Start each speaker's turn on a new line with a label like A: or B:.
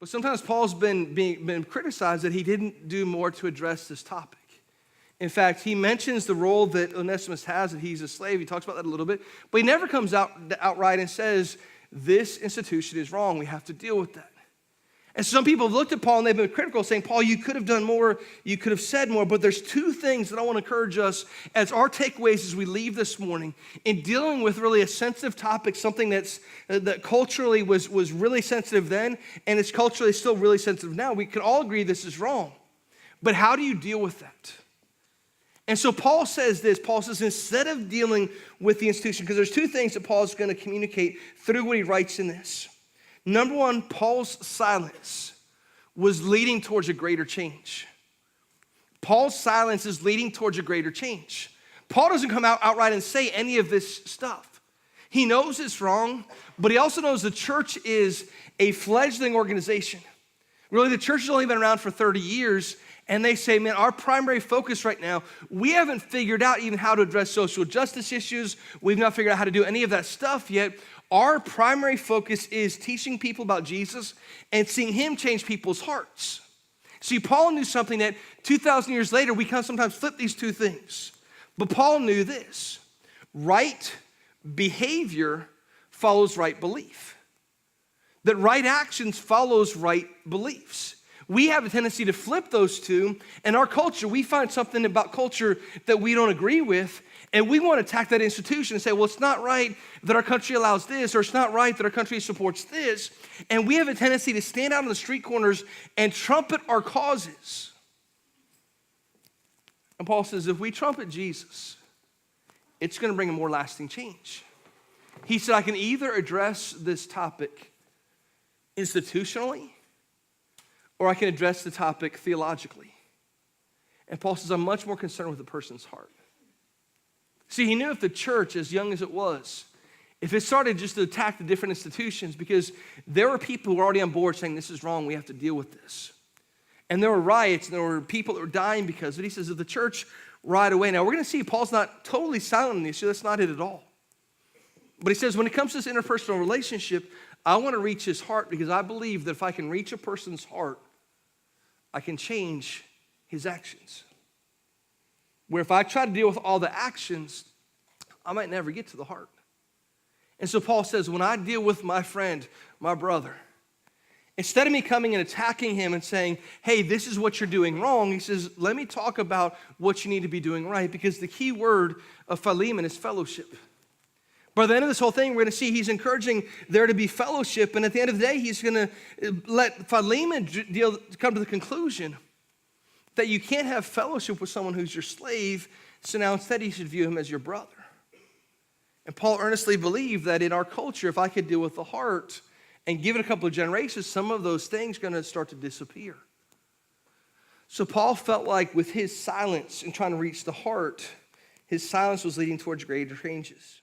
A: But sometimes Paul's been criticized that he didn't do more to address this topic. In fact, he mentions the role that Onesimus has, that he's a slave. He talks about that a little bit. But he never comes out outright and says, this institution is wrong. We have to deal with that. And some people have looked at Paul and they've been critical, saying, Paul, you could have done more, you could have said more. But there's two things that I want to encourage us as our takeaways as we leave this morning in dealing with really a sensitive topic, something that culturally was really sensitive then, and it's culturally still really sensitive now. We can all agree this is wrong. But how do you deal with that? And so Paul says this. Paul says, instead of dealing with the institution, because there's two things that Paul is going to communicate through what he writes in this. Number one, Paul's silence was leading towards a greater change. Paul's silence is leading towards a greater change. Paul doesn't come out outright and say any of this stuff. He knows it's wrong, but he also knows the church is a fledgling organization. Really, the church has only been around for 30 years, and they say, man, our primary focus right now, we haven't figured out even how to address social justice issues. We've not figured out how to do any of that stuff yet. Our primary focus is teaching people about Jesus and seeing him change people's hearts. See, Paul knew something that 2,000 years later, we can sometimes flip these two things. But Paul knew this: right behavior follows right belief. That right actions follows right beliefs. We have a tendency to flip those two. In our culture, we find something about culture that we don't agree with, and we want to attack that institution and say, well, it's not right that our country allows this, or it's not right that our country supports this. And we have a tendency to stand out on the street corners and trumpet our causes. And Paul says, if we trumpet Jesus, it's going to bring a more lasting change. He said, I can either address this topic institutionally, or I can address the topic theologically. And Paul says, I'm much more concerned with the person's heart. See, he knew if the church, as young as it was, if it started just to attack the different institutions, because there were people who were already on board saying, this is wrong, we have to deal with this. And there were riots, and there were people that were dying because of it. He says, if the church right away. Now, we're going to see Paul's not totally silent on the issue. That's not it at all. But he says, when it comes to this interpersonal relationship, I want to reach his heart, because I believe that if I can reach a person's heart, I can change his actions. Where if I try to deal with all the actions, I might never get to the heart. And so Paul says, when I deal with my friend, my brother, instead of me coming and attacking him and saying, hey, this is what you're doing wrong, he says, let me talk about what you need to be doing right, because the key word of Philemon is fellowship. By the end of this whole thing, we're going to see he's encouraging there to be fellowship, and at the end of the day, he's going to let Philemon come to the conclusion that you can't have fellowship with someone who's your slave, so now instead you should view him as your brother. And Paul earnestly believed that in our culture, if I could deal with the heart and give it a couple of generations, some of those things are going to start to disappear. So Paul felt like with his silence in trying to reach the heart, his silence was leading towards greater changes.